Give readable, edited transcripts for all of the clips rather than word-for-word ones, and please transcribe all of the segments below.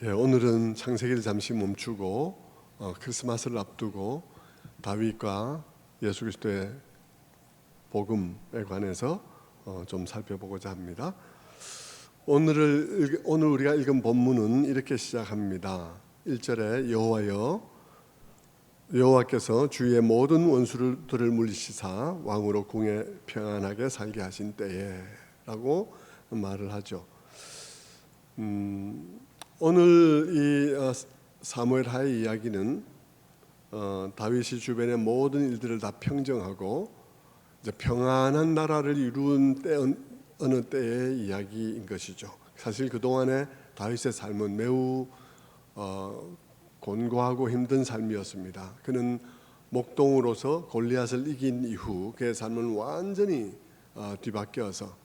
오늘은 창세기를 잠시 멈추고 크리스마스를 앞두고 다윗과 예수 그리스도의 복음에 관해서 좀 살펴보고자 합니다. 오늘 우리가 읽은 본문은 이렇게 시작합니다. 1절에 여호와께서 주의 모든 원수들을 물리시사 왕으로 궁에 평안하게 살게 하신 때에 라고 말을 하죠. 오늘 이 사무엘하의 이야기는 다윗이 주변의 모든 일들을 다 평정하고 이제 평안한 나라를 이룬 어느 때의 이야기인 것이죠. 사실 그동안의 다윗의 삶은 매우 곤고하고 힘든 삶이었습니다. 그는 목동으로서 골리앗을 이긴 이후 그의 삶은 완전히 뒤바뀌어서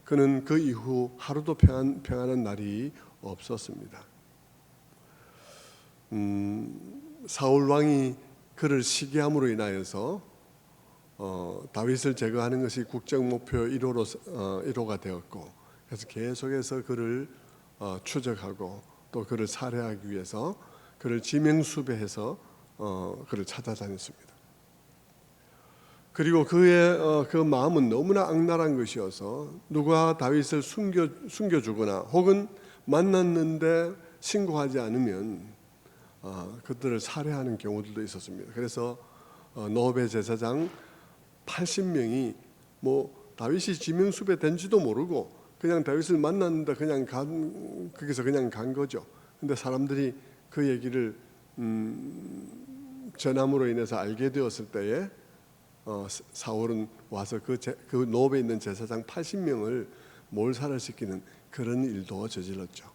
그는 그 이후 하루도 평안한 날이 없었습니다. 사울 왕이 그를 시기함으로 인하여서 다윗을 제거하는 것이 국정 목표 1호가 되었고, 그래서 계속해서 그를 추적하고 또 그를 살해하기 위해서 그를 지명수배해서 그를 찾아다녔습니다. 그리고 그의 그 마음은 너무나 악랄한 것이어서 누가 다윗을 숨겨주거나 혹은 만났는데 신고하지 않으면 그들을 살해하는 경우들도 있었습니다. 그래서 노베 제사장 80명이 다윗이 지명수배 된지도 모르고 그냥 다윗을 만났는데 거기서 그냥 간 거죠. 근데 사람들이 그 얘기를 전함으로 인해서 알게 되었을 때에 사울은 와서 그 노베에 있는 제사장 80명을 몰살시키는 그런 일도 저질렀죠.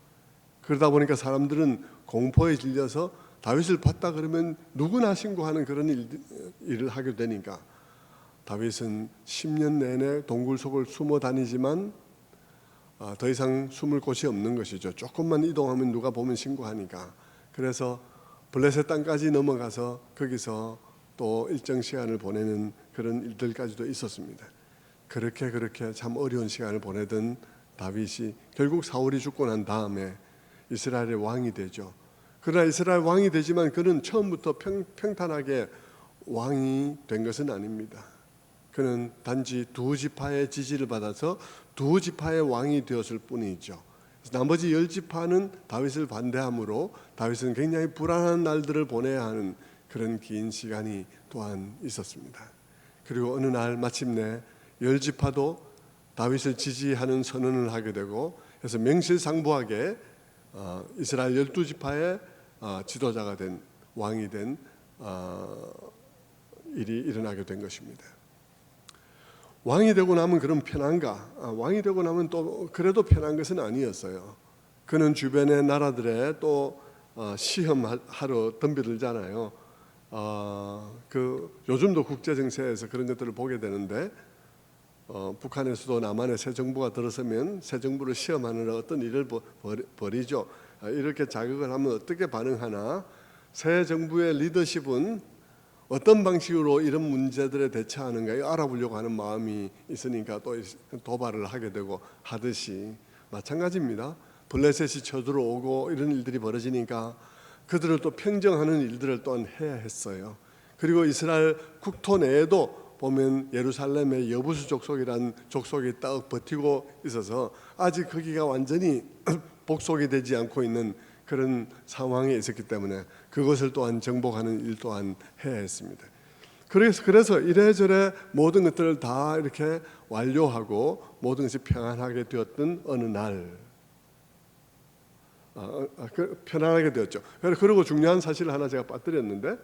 그러다 보니까 사람들은 공포에 질려서 다윗을 봤다 그러면 누구나 신고하는 그런 일을 하게 되니까 다윗은 10년 내내 동굴 속을 숨어 다니지만 더 이상 숨을 곳이 없는 것이죠. 조금만 이동하면 누가 보면 신고하니까. 그래서 블레셋 땅까지 넘어가서 거기서 또 일정 시간을 보내는 그런 일들까지도 있었습니다. 그렇게 참 어려운 시간을 보내던 다윗이 결국 사울이 죽고 난 다음에 이스라엘의 왕이 되죠. 그러나 이스라엘 왕이 되지만 그는 처음부터 평탄하게 왕이 된 것은 아닙니다. 그는 단지 두 지파의 지지를 받아서 두 지파의 왕이 되었을 뿐이죠. 나머지 10지파는 다윗을 반대하므로 다윗은 굉장히 불안한 날들을 보내야 하는 그런 긴 시간이 또한 있었습니다. 그리고 어느 날 마침내 10지파도 다윗을 지지하는 선언을 하게 되고, 그래서 명실상부하게 이스라엘 12지파의 지도자가 된 왕이 된 일이 일어나게 된 것입니다. 왕이 되고 나면 그럼 편한가? 왕이 되고 나면 또 그래도 편한 것은 아니었어요. 그는 주변의 나라들에 또 시험하러 덤벼들잖아요. 요즘도 국제 정세에서 그런 것들을 보게 되는데 북한에서도 남한에 새 정부가 들어서면 새 정부를 시험하느라 어떤 일을 벌이죠. 이렇게 자극을 하면 어떻게 반응하나, 새 정부의 리더십은 어떤 방식으로 이런 문제들에 대처하는가 알아보려고 하는 마음이 있으니까 또 도발을 하게 되고 하듯이 마찬가지입니다. 블레셋이 쳐들어오고 이런 일들이 벌어지니까 그들을 또 평정하는 일들을 또한 해야 했어요. 그리고 이스라엘 국토 내에도 보면 예루살렘의 여부수 족속이란 족속이 딱 버티고 있어서 아직 거기가 완전히 복속이 되지 않고 있는 그런 상황에 있었기 때문에 그것을 또한 정복하는 일 또한 해야 했습니다. 그래서 이래저래 모든 것들을 다 이렇게 완료하고 모든 것이 평안하게 되었던 어느 날 편안하게 되었죠. 그리고 중요한 사실을 하나 제가 빠뜨렸는데,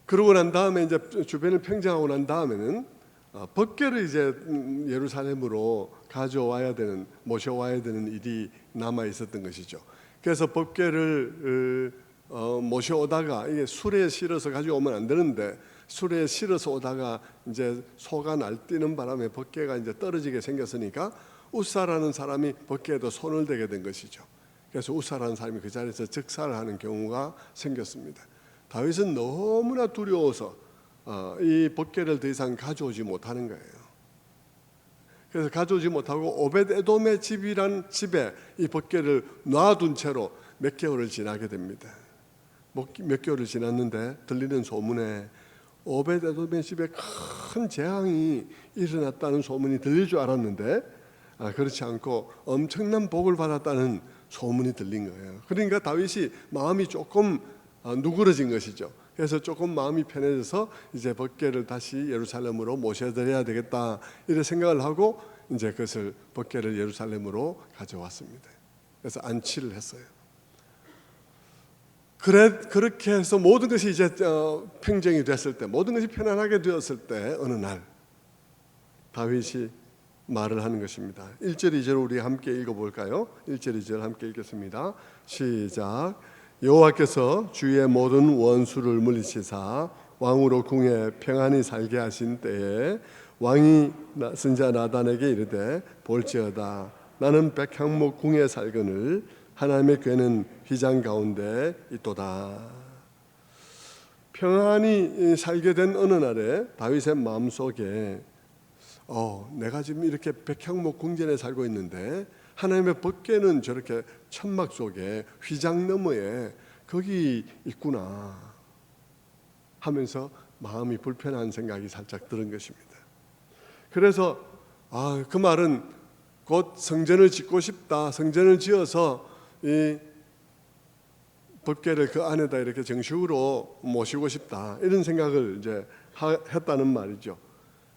그러고 난 다음에 이제 주변을 평정하고 난 다음에는 법궤를 이제 예루살렘으로 모셔와야 되는 일이 남아 있었던 것이죠. 그래서 법궤를 모셔오다가 이게 수레에 실어서 가져오면 안 되는데 수레에 실어서 오다가 이제 소가 날뛰는 바람에 법궤가 이제 떨어지게 생겼으니까 우사라는 사람이 법궤에도 손을 대게 된 것이죠. 그래서 우사라는 사람이 그 자리에서 즉사를 하는 경우가 생겼습니다. 다윗은 너무나 두려워서 이 법궤를 더 이상 가져오지 못하는 거예요. 그래서 가져오지 못하고 오벳에돔의 집이란 집에 이 벗개를 놔둔 채로 몇 개월을 지나게 됩니다. 몇 개월을 지났는데 들리는 소문에 오벳에돔의 집에 큰 재앙이 일어났다는 소문이 들릴 줄 알았는데 그렇지 않고 엄청난 복을 받았다는 소문이 들린 거예요. 그러니까 다윗이 마음이 조금 누그러진 것이죠. 그래서 조금 마음이 편해져서 이제 벗개를 다시 예루살렘으로 모셔드려야 되겠다 이런 생각을 하고 이제 그것을 벗개를 예루살렘으로 가져왔습니다. 그래서 안치를 했어요. 그렇게 해서 모든 것이 이제 평정이 됐을 때, 모든 것이 편안하게 되었을 때 어느 날 다윗이 말을 하는 것입니다. 1절 2절 우리 함께 읽어볼까요? 1절 2절 함께 읽겠습니다. 시작. 여호와께서 주의 모든 원수를 물리치사 왕으로 궁에 평안히 살게 하신 때에 왕이 선지자 나단에게 이르되 볼지어다 나는 백향목 궁에 살거늘 하나님의 궤는 휘장 가운데 있도다. 평안히 살게 된 어느 날에 다윗의 마음속에 내가 지금 이렇게 백향목 궁전에 살고 있는데 하나님의 벗개는 저렇게 천막 속에 휘장 너머에 거기 있구나 하면서 마음이 불편한 생각이 살짝 들은 것입니다. 그래서 그 말은 곧 성전을 짓고 싶다, 성전을 지어서 이 벗개를 그 안에다 이렇게 정식으로 모시고 싶다 이런 생각을 이제 했다는 말이죠.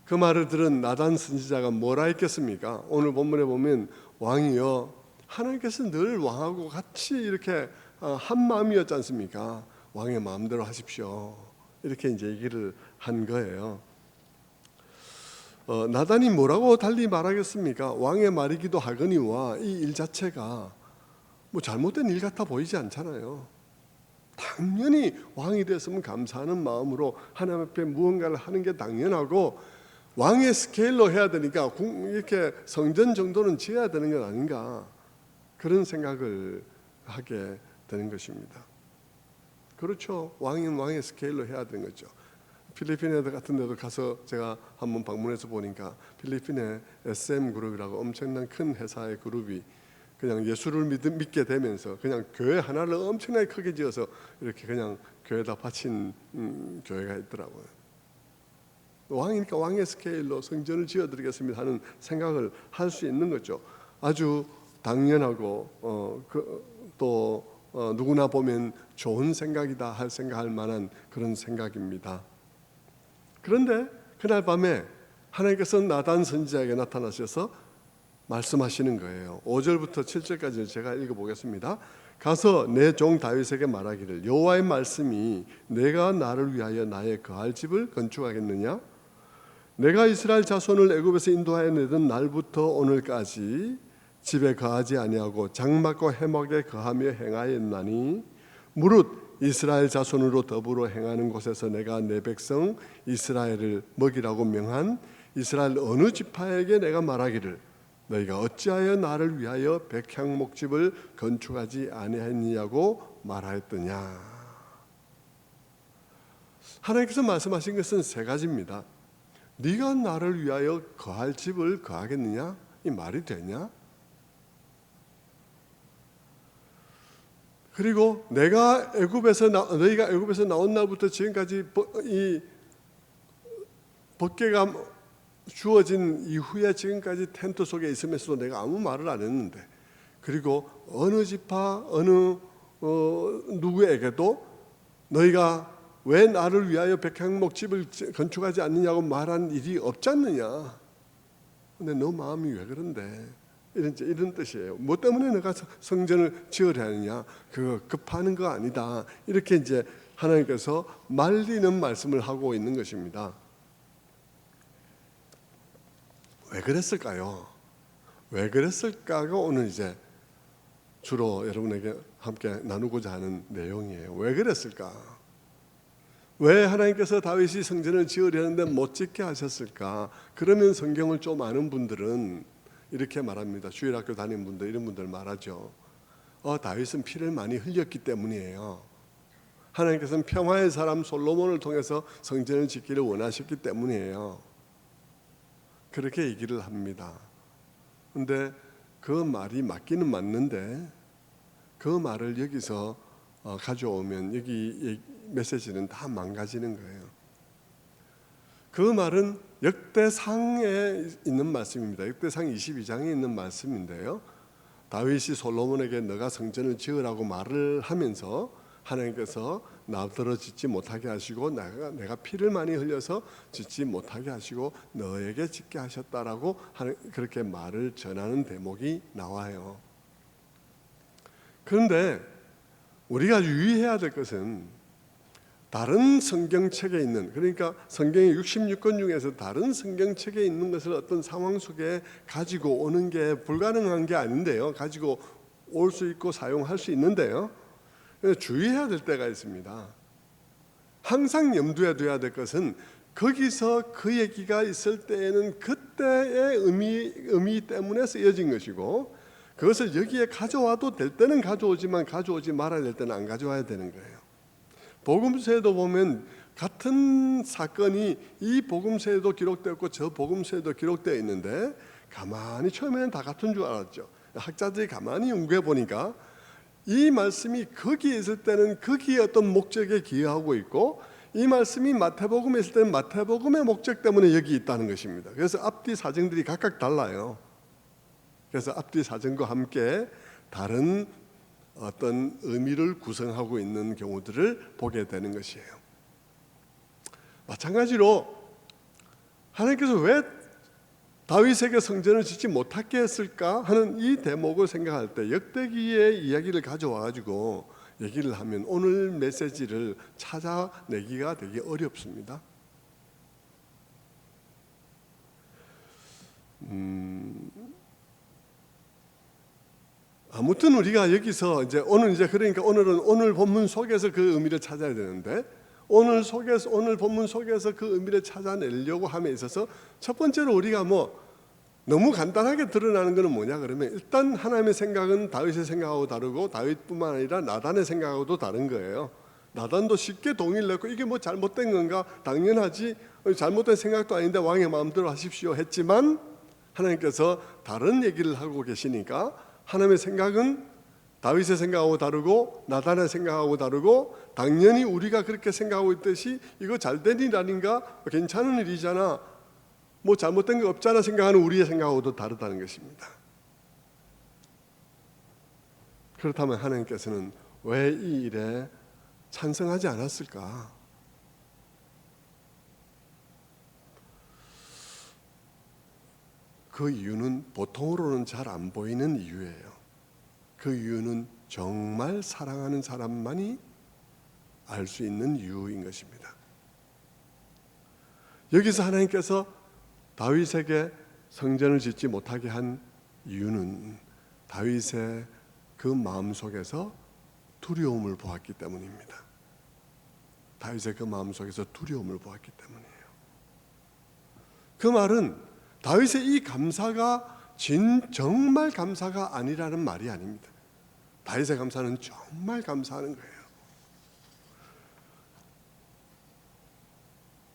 그 말을 들은 나단 선지자가 뭐라 했겠습니까? 오늘 본문에 보면 왕이여 하나님께서 늘 왕하고 같이 이렇게 한 마음이었지 않습니까? 왕의 마음대로 하십시오 이렇게 이제 얘기를 한 거예요. 나단이 뭐라고 달리 말하겠습니까? 왕의 말이기도 하거니와 이 일 자체가 뭐 잘못된 일 같아 보이지 않잖아요. 당연히 왕이 됐으면 감사하는 마음으로 하나님 앞에 무언가를 하는 게 당연하고 왕의 스케일로 해야 되니까 이렇게 성전 정도는 지어야 되는 건 아닌가 그런 생각을 하게 되는 것입니다. 그렇죠. 왕은 왕의 스케일로 해야 되는 거죠. 필리핀 같은 데도 가서 제가 한번 방문해서 보니까 필리핀의 SM 그룹이라고 엄청난 큰 회사의 그룹이 그냥 예수를 믿게 되면서 그냥 교회 하나를 엄청나게 크게 지어서 이렇게 그냥 교회에다 바친 교회가 있더라고요. 왕이니까 왕의 스케일로 성전을 지어드리겠습니다 하는 생각을 할 수 있는 거죠. 아주 당연하고 또 누구나 보면 좋은 생각이다 할 생각할 만한 그런 생각입니다. 그런데 그날 밤에 하나님께서 나단 선지자에게 나타나셔서 말씀하시는 거예요. 5절부터 7절까지 제가 읽어보겠습니다. 가서 내 종 다윗에게 말하기를 여호와의 말씀이 내가 나를 위하여 나의 거할 집을 건축하겠느냐? 내가 이스라엘 자손을 애굽에서 인도하여 내던 날부터 오늘까지 집에 거하지 아니하고 장막과 해막에 거하며 행하였나니 무릇 이스라엘 자손으로 더불어 행하는 곳에서 내가 내 백성 이스라엘을 먹이라고 명한 이스라엘 어느 지파에게 내가 말하기를 너희가 어찌하여 나를 위하여 백향목집을 건축하지 아니하였느냐고 말하였더냐. 하나님께서 말씀하신 것은 세 가지입니다. 네가 나를 위하여 거할 집을 거하겠느냐? 이 말이 되냐? 그리고 너희가 애굽에서 나온 날부터 지금까지 이 벗개가 주어진 이후에 지금까지 텐트 속에 있으면서도 내가 아무 말을 안 했는데, 그리고 어느 지파 어느 누구에게도 너희가 왜 나를 위하여 백향목집을 건축하지 않느냐고 말한 일이 없지 않느냐. 근데 너 마음이 왜 그런데? 이런 뜻이에요. 뭐 때문에 내가 성전을 지으려 하느냐? 그거 급하는 거 아니다. 이렇게 이제 하나님께서 말리는 말씀을 하고 있는 것입니다. 왜 그랬을까요? 왜 그랬을까가 오늘 이제 주로 여러분에게 함께 나누고자 하는 내용이에요. 왜 그랬을까? 왜 하나님께서 다윗이 성전을 지으려는데 못 짓게 하셨을까? 그러면 성경을 좀 아는 분들은 이렇게 말합니다. 주일학교 다니는 분들, 이런 분들 말하죠. 다윗은 피를 많이 흘렸기 때문이에요. 하나님께서는 평화의 사람 솔로몬을 통해서 성전을 짓기를 원하셨기 때문이에요. 그렇게 얘기를 합니다. 근데 그 말이 맞기는 맞는데 그 말을 여기서 가져오면 여기 메시지는 다 망가지는 거예요. 그 말은 역대상에 있는 말씀입니다. 역대상 22장에 있는 말씀인데요. 다윗이 솔로몬에게 너가 성전을 지으라고 말을 하면서 하나님께서 나더러 짓지 못하게 하시고 내가 피를 많이 흘려서 짓지 못하게 하시고 너에게 짓게 하셨다라고 그렇게 말을 전하는 대목이 나와요. 그런데 우리가 유의해야 될 것은 다른 성경책에 있는, 그러니까 성경의 66권 중에서 다른 성경책에 있는 것을 어떤 상황 속에 가지고 오는 게 불가능한 게 아닌데요. 가지고 올 수 있고 사용할 수 있는데요. 주의해야 될 때가 있습니다. 항상 염두에 둬야 될 것은 거기서 그 얘기가 있을 때에는 그때의 의미 때문에 쓰여진 것이고, 그것을 여기에 가져와도 될 때는 가져오지만 가져오지 말아야 될 때는 안 가져와야 되는 거예요. 복음서에도 보면 같은 사건이 이 복음서에도 기록되었고 저 복음서에도 기록되어 있는데 가만히 처음에는 다 같은 줄 알았죠. 학자들이 가만히 연구해 보니까 이 말씀이 거기에 있을 때는 거기에 어떤 목적에 기여하고 있고, 이 말씀이 마태복음에 있을 때는 마태복음의 목적 때문에 여기 있다는 것입니다. 그래서 앞뒤 사정들이 각각 달라요. 그래서 앞뒤 사정과 함께 다른 어떤 의미를 구성하고 있는 경우들을 보게 되는 것이에요. 마찬가지로 하나님께서 왜 다윗에게 성전을 짓지 못하게 했을까 하는 이 대목을 생각할 때 역대기의 이야기를 가져와 가지고 얘기를 하면 오늘 메시지를 찾아내기가 되게 어렵습니다. 아무튼 우리가 여기서 그러니까 오늘은 오늘 본문 속에서 그 의미를 찾아야 되는데, 오늘 본문 속에서 그 의미를 찾아내려고 함에 있어서 첫 번째로 우리가 너무 간단하게 드러나는 것은 뭐냐 그러면, 일단 하나님의 생각은 다윗의 생각하고 다르고 다윗뿐만 아니라 나단의 생각하고도 다른 거예요. 나단도 쉽게 동의를 했고 이게 잘못된 건가, 당연하지, 잘못된 생각도 아닌데 왕의 마음대로 하십시오 했지만, 하나님께서 다른 얘기를 하고 계시니까 하나님의 생각은 다윗의 생각하고 다르고 나단의 생각하고 다르고, 당연히 우리가 그렇게 생각하고 있듯이 이거 잘된 일 아닌가, 괜찮은 일이잖아, 잘못된 거 없잖아 생각하는 우리의 생각하고도 다르다는 것입니다. 그렇다면 하나님께서는 왜 이 일에 찬성하지 않았을까? 그 이유는 보통으로는 잘 안 보이는 이유예요. 그 이유는 정말 사랑하는 사람만이 알 수 있는 이유인 것입니다. 여기서 하나님께서 다윗에게 성전을 짓지 못하게 한 이유는 다윗의 그 마음속에서 두려움을 보았기 때문입니다. 다윗의 그 마음속에서 두려움을 보았기 때문이에요. 그 말은 다윗의 이 감사가 정말 감사가 아니라는 말이 아닙니다. 다윗의 감사는 정말 감사하는 거예요.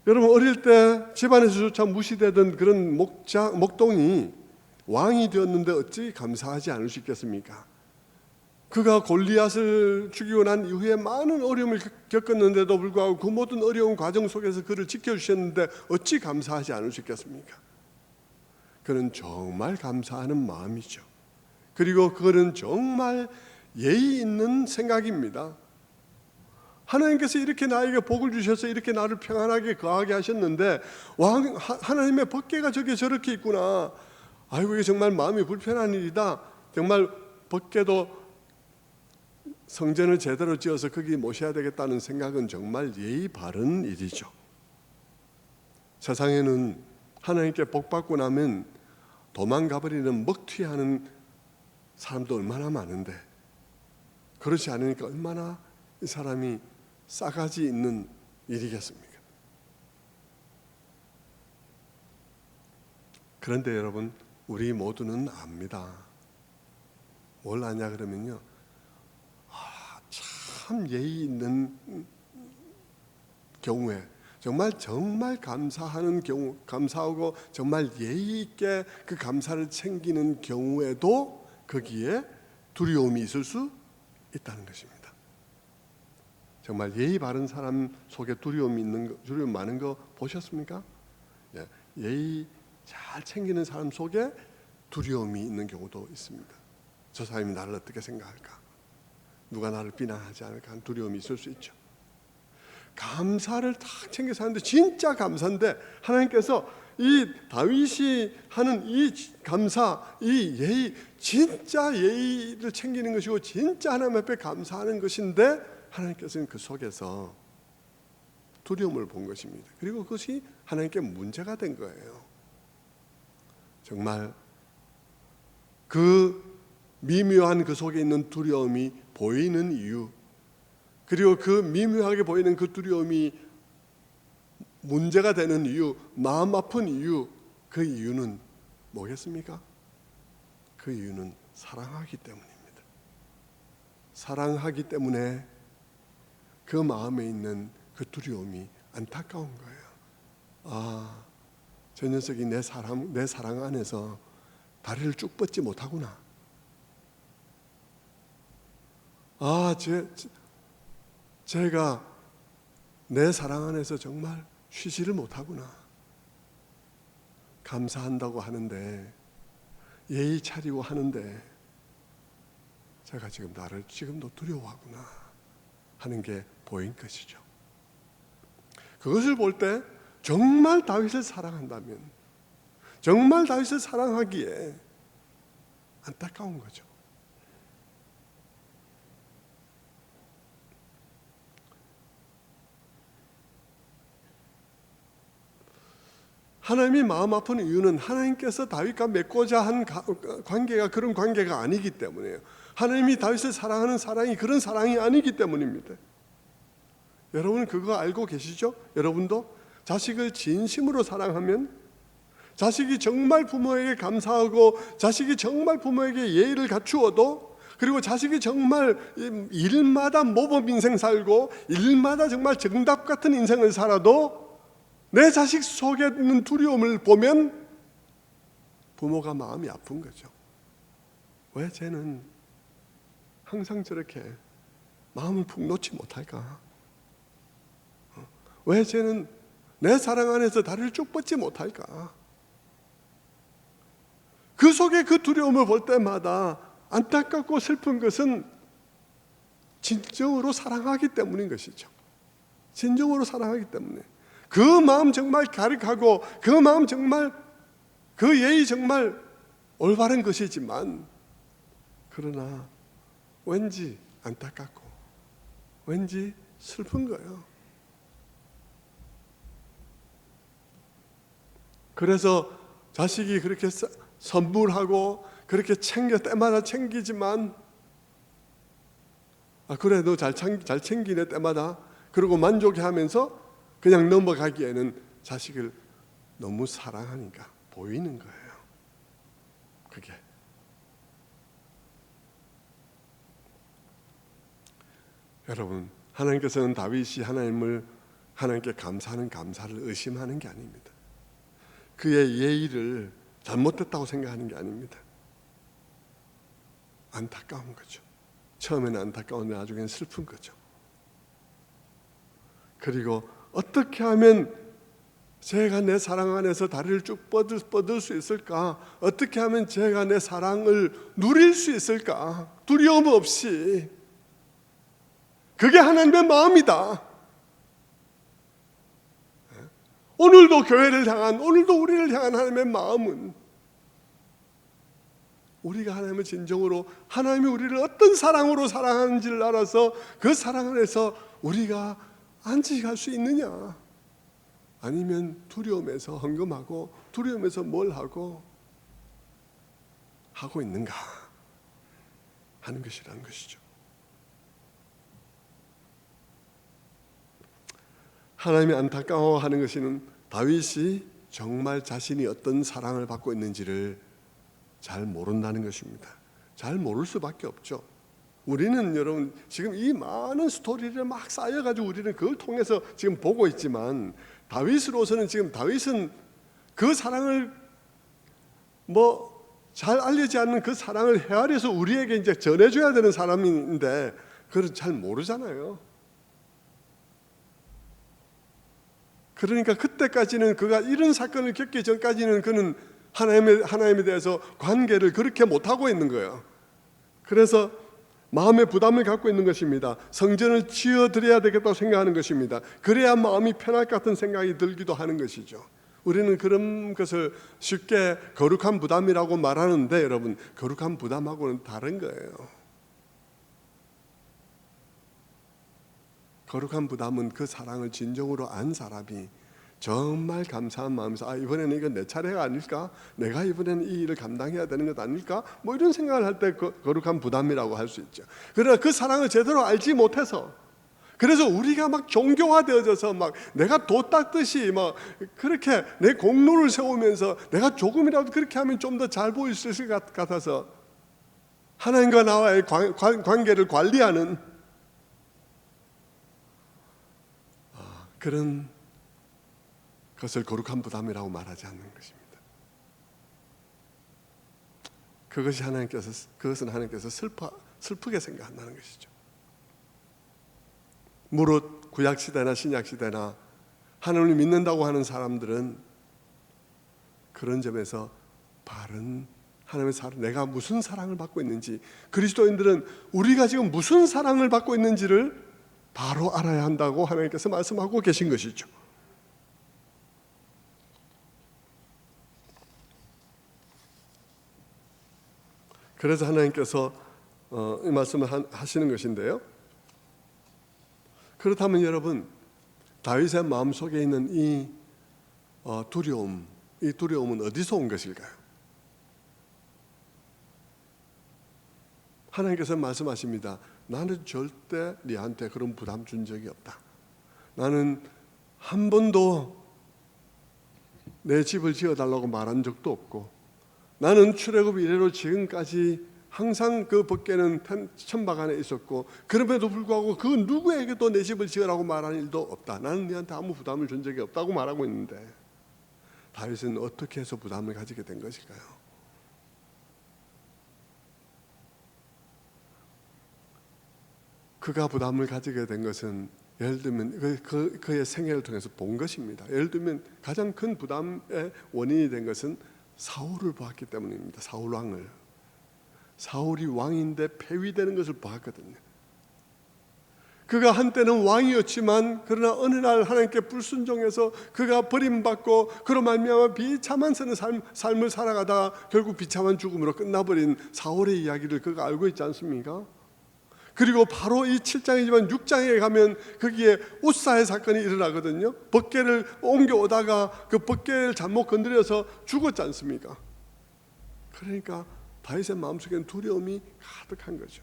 여러분, 어릴 때 집안에서조차 무시되던 그런 목동이 왕이 되었는데 어찌 감사하지 않을 수 있겠습니까? 그가 골리앗을 죽이고 난 이후에 많은 어려움을 겪었는데도 불구하고 그 모든 어려운 과정 속에서 그를 지켜주셨는데 어찌 감사하지 않을 수 있겠습니까? 그는 정말 감사하는 마음이죠. 그리고 그거는 정말 예의 있는 생각입니다. 하나님께서 이렇게 나에게 복을 주셔서 이렇게 나를 평안하게 거하게 하셨는데 하나님의 법궤가 저렇게 있구나. 아이고, 이게 정말 마음이 불편한 일이다. 정말 법궤도 성전을 제대로 지어서 거기 모셔야 되겠다는 생각은 정말 예의 바른 일이죠. 세상에는 하나님께 복 받고 나면 도망가버리는 먹튀하는 사람도 얼마나 많은데, 그렇지 않으니까 얼마나 이 사람이 싸가지 있는 일이겠습니까? 그런데 여러분, 우리 모두는 압니다. 뭘 아냐 그러면요, 참 예의 있는 경우에, 정말 감사하는 경우, 감사하고 정말 예의 있게 그 감사를 챙기는 경우에도 거기에 두려움이 있을 수 있다는 것입니다. 정말 예의 바른 사람 속에 두려움 많은 거 보셨습니까? 예의 잘 챙기는 사람 속에 두려움이 있는 경우도 있습니다. 저 사람이 나를 어떻게 생각할까? 누가 나를 비난하지 않을까 하는 두려움이 있을 수 있죠. 감사를 딱 챙겨서 하는데 진짜 감사인데 하나님께서 이 다윗이 하는 이 감사, 이 예의, 진짜 예의를 챙기는 것이고 진짜 하나님 앞에 감사하는 것인데 하나님께서는 그 속에서 두려움을 본 것입니다. 그리고 그것이 하나님께 문제가 된 거예요. 정말 그 미묘한 그 속에 있는 두려움이 보이는 이유, 그리고 그 미묘하게 보이는 그 두려움이 문제가 되는 이유, 마음 아픈 이유, 그 이유는 뭐겠습니까? 그 이유는 사랑하기 때문입니다. 사랑하기 때문에 그 마음에 있는 그 두려움이 안타까운 거예요. 저 녀석이 내 사랑 안에서 다리를 쭉 뻗지 못하구나. 제가 내 사랑 안에서 정말 쉬지를 못하구나. 감사한다고 하는데, 예의 차리고 하는데 제가 지금 나를 지금도 두려워하구나 하는 게 보인 것이죠. 그것을 볼 때 정말 다윗을 사랑한다면, 정말 다윗을 사랑하기에 안타까운 거죠. 하나님이 마음 아픈 이유는 하나님께서 다윗과 맺고자 한 관계가 그런 관계가 아니기 때문이에요. 하나님이 다윗을 사랑하는 사랑이 그런 사랑이 아니기 때문입니다. 여러분 그거 알고 계시죠? 여러분도 자식을 진심으로 사랑하면, 자식이 정말 부모에게 감사하고 자식이 정말 부모에게 예의를 갖추어도, 그리고 자식이 정말 일마다 모범 인생 살고 일마다 정말 정답 같은 인생을 살아도 내 자식 속에 있는 두려움을 보면 부모가 마음이 아픈 거죠. 왜 쟤는 항상 저렇게 마음을 푹 놓지 못할까? 왜 쟤는 내 사랑 안에서 다리를 쭉 뻗지 못할까? 그 속에 그 두려움을 볼 때마다 안타깝고 슬픈 것은 진정으로 사랑하기 때문인 것이죠. 진정으로 사랑하기 때문에 그 마음 정말 가득하고 그 마음 정말 그 예의 정말 올바른 것이지만, 그러나 왠지 안타깝고 왠지 슬픈 거예요. 그래서 자식이 그렇게 선물하고 그렇게 때마다 챙기지만, 그래도 잘 챙기네 때마다, 그리고 만족해하면서 그냥 넘어가기에는 자식을 너무 사랑하니까 보이는 거예요. 그게 여러분, 하나님께서는 다윗이 하나님께 감사하는 감사를 의심하는 게 아닙니다. 그의 예의를 잘못됐다고 생각하는 게 아닙니다. 안타까운 거죠. 처음에는 안타까운데 나중에는 슬픈 거죠. 그리고 어떻게 하면 제가 내 사랑 안에서 다리를 쭉 뻗을 수 있을까? 어떻게 하면 제가 내 사랑을 누릴 수 있을까? 두려움 없이. 그게 하나님의 마음이다. 오늘도 교회를 향한, 오늘도 우리를 향한 하나님의 마음은, 우리가 하나님을 진정으로, 하나님이 우리를 어떤 사랑으로 사랑하는지를 알아서 그 사랑 안에서 우리가 안식할 수 있느냐, 아니면 두려움에서 헌금하고 두려움에서 뭘 하고 있는가 하는 것이라는 것이죠. 하나님이 안타까워하는 것은 다윗이 정말 자신이 어떤 사랑을 받고 있는지를 잘 모른다는 것입니다. 잘 모를 수밖에 없죠. 우리는 여러분 지금 이 많은 스토리를 막 쌓여가지고 우리는 그걸 통해서 지금 보고 있지만, 다윗으로서는 지금 다윗은 그 사랑을 잘 알려지 않는 그 사랑을 헤아려서 우리에게 이제 전해줘야 되는 사람인데 그걸 잘 모르잖아요. 그러니까 그때까지는 그가 이런 사건을 겪기 전까지는 그는 하나님에 대해서 관계를 그렇게 못하고 있는 거예요. 그래서 마음의 부담을 갖고 있는 것입니다. 성전을 지어드려야 되겠다고 생각하는 것입니다. 그래야 마음이 편할 것 같은 생각이 들기도 하는 것이죠. 우리는 그런 것을 쉽게 거룩한 부담이라고 말하는데, 여러분, 거룩한 부담하고는 다른 거예요. 거룩한 부담은 그 사랑을 진정으로 안 사람이 정말 감사한 마음에서 이번에는 이건 내 차례가 아닐까? 내가 이번에는 이 일을 감당해야 되는 것 아닐까? 이런 생각을 할 때 거룩한 부담이라고 할 수 있죠. 그러나 그 사랑을 제대로 알지 못해서, 그래서 우리가 막 종교화되어져서 막 내가 도 닦듯이 막 그렇게 내 공로를 세우면서 내가 조금이라도 그렇게 하면 좀 더 잘 보일 수 있을 것 같아서 하나님과 나와의 관계를 관리하는 그런 그것을 거룩한 부담이라고 말하지 않는 것입니다. 그것은 하나님께서 슬프게 생각한다는 것이죠. 무릇 구약시대나 신약시대나 하나님을 믿는다고 하는 사람들은 그런 점에서 바른 하나님의 사랑, 내가 무슨 사랑을 받고 있는지, 그리스도인들은 우리가 지금 무슨 사랑을 받고 있는지를 바로 알아야 한다고 하나님께서 말씀하고 계신 것이죠. 그래서 하나님께서 이 말씀을 하시는 것인데요. 그렇다면 여러분, 다윗의 마음속에 있는 이 두려움은 어디서 온 것일까요? 하나님께서 말씀하십니다. 나는 절대 네한테 그런 부담 준 적이 없다. 나는 한 번도 내 집을 지어달라고 말한 적도 없고, 나는 출애굽 이래로 지금까지 항상 그 밖에는 천막 안에 있었고, 그럼에도 불구하고 그 누구에게도 내 집을 지으라고 말하는 일도 없다. 나는 네한테 아무 부담을 준 적이 없다고 말하고 있는데, 다윗은 어떻게 해서 부담을 가지게 된 것일까요? 그가 부담을 가지게 된 것은 예를 들면 그의 생애를 통해서 본 것입니다. 예를 들면 가장 큰 부담의 원인이 된 것은 사울을 보았기 때문입니다. 사울 왕을. 사울이 왕인데 폐위되는 것을 보았거든요. 그가 한때는 왕이었지만 그러나 어느 날 하나님께 불순종해서 그가 버림받고 그로 말미암아 비참한 삶을 살아가다가 결국 비참한 죽음으로 끝나버린 사울의 이야기를 그가 알고 있지 않습니까? 그리고 바로 이 7장이지만 6장에 가면 거기에 웃사의 사건이 일어나거든요. 벗개를 옮겨오다가 그 벗개를 잘못 건드려서 죽었지 않습니까? 그러니까 다윗의 마음속에는 두려움이 가득한 거죠.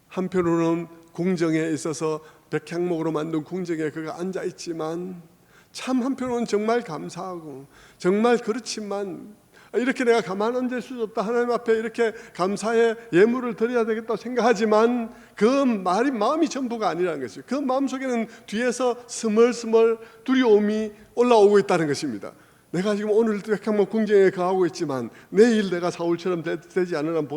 한편으로는 궁정에 있어서 백향목으로 만든 궁정에 그가 앉아있지만, 참 한편으로는 정말 감사하고 정말 그렇지만 이렇게 내가 가만 앉을 수 없다, 하나님 앞에 이렇게 감사의 예물을 드려야 되겠다고 생각하지만 그 마음이 전부가 아니라는 것이죠. 그 마음속에는 뒤에서 스멀스멀 두려움이 올라오고 있다는 것입니다. 내가 지금 오늘 백향목 궁정에 거하고 있지만 내일 내가 사울처럼 되지 않으란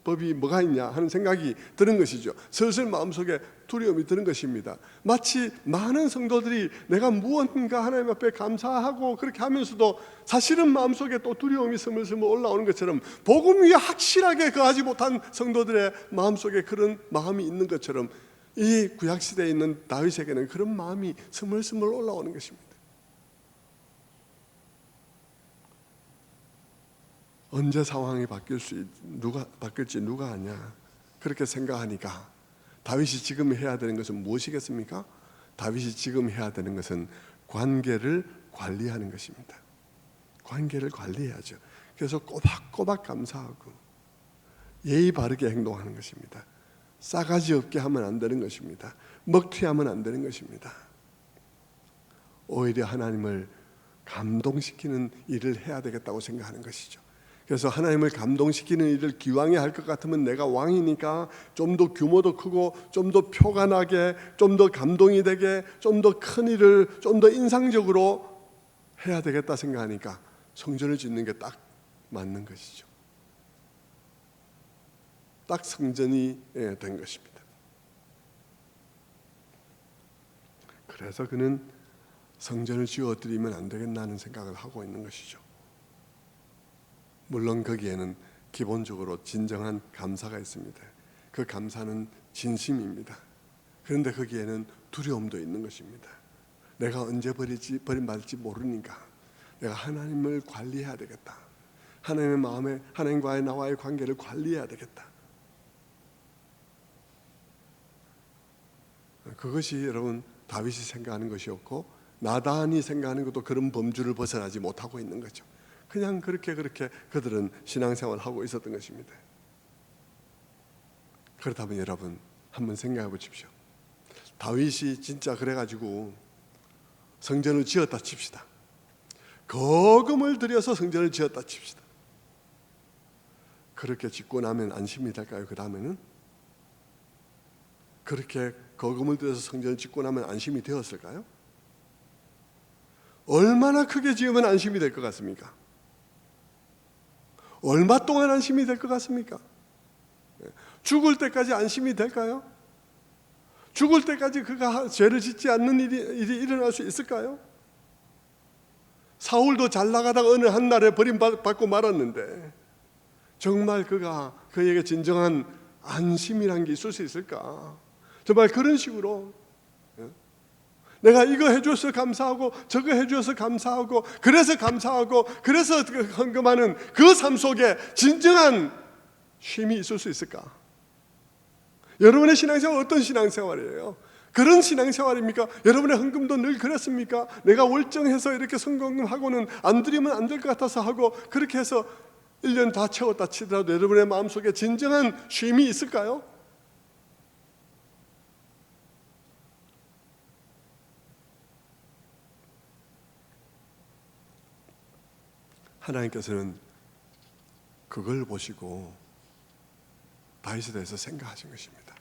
법이 뭐가 있냐 하는 생각이 드는 것이죠. 슬슬 마음속에 두려움이 드는 것입니다. 마치 많은 성도들이 내가 무언가 하나님 앞에 감사하고 그렇게 하면서도 사실은 마음속에 또 두려움이 스물스물 올라오는 것처럼, 복음 위에 확실하게 거하지 못한 성도들의 마음속에 그런 마음이 있는 것처럼 이 구약시대에 있는 다윗에게는 그런 마음이 스물스물 올라오는 것입니다. 언제 상황이 바뀔지 누가 아냐, 그렇게 생각하니까 다윗이 지금 해야 되는 것은 무엇이겠습니까? 다윗이 지금 해야 되는 것은 관계를 관리하는 것입니다. 관계를 관리해야죠. 그래서 꼬박꼬박 감사하고 예의 바르게 행동하는 것입니다. 싸가지 없게 하면 안 되는 것입니다. 먹튀하면 안 되는 것입니다. 오히려 하나님을 감동시키는 일을 해야 되겠다고 생각하는 것이죠. 그래서 하나님을 감동시키는 일을 기왕에 할 것 같으면 내가 왕이니까 좀 더 규모도 크고 좀 더 표가 나게, 좀 더 감동이 되게, 좀 더 큰 일을 좀 더 인상적으로 해야 되겠다 생각하니까 성전을 짓는 게 딱 맞는 것이죠. 딱 성전이 된 것입니다. 그래서 그는 성전을 지어드리면 안 되겠나는 생각을 하고 있는 것이죠. 물론 거기에는 기본적으로 진정한 감사가 있습니다. 그 감사는 진심입니다. 그런데 거기에는 두려움도 있는 것입니다. 내가 언제 버림받을지 모르니까 내가 하나님을 관리해야 되겠다. 하나님의 마음에, 하나님과의 나와의 관계를 관리해야 되겠다. 그것이 여러분 다윗이 생각하는 것이었고, 나단이 생각하는 것도 그런 범주를 벗어나지 못하고 있는 거죠. 그냥 그렇게 그들은 신앙생활을 하고 있었던 것입니다. 그렇다면 여러분 한번 생각해 보십시오. 다윗이 진짜 그래가지고 성전을 지었다 칩시다. 거금을 들여서 성전을 지었다 칩시다. 그렇게 짓고 나면 안심이 될까요? 그 다음에는 그렇게 거금을 들여서 성전을 짓고 나면 안심이 되었을까요? 얼마나 크게 지으면 안심이 될 것 같습니까? 얼마 동안 안심이 될 것 같습니까? 죽을 때까지 안심이 될까요? 죽을 때까지 그가 죄를 짓지 않는 일이 일어날 수 있을까요? 사울도 잘 나가다가 어느 한날에 버림받고 말았는데 정말 그가 그에게 진정한 안심이란 게 있을 수 있을까? 정말 그런 식으로 내가 이거 해줘서 감사하고 저거 해줘서 감사하고 그래서 감사하고 그래서 헌금하는 그 삶 속에 진정한 쉼이 있을 수 있을까? 여러분의 신앙생활 어떤 신앙생활이에요? 그런 신앙생활입니까? 여러분의 헌금도 늘 그랬습니까? 내가 월정해서 이렇게 성금하고는 안 드리면 안 될 것 같아서 하고 그렇게 해서 1년 다 채웠다 치더라도 여러분의 마음속에 진정한 쉼이 있을까요? 하나님께서는 그걸 보시고 다윗에 대해서 생각하신 것입니다.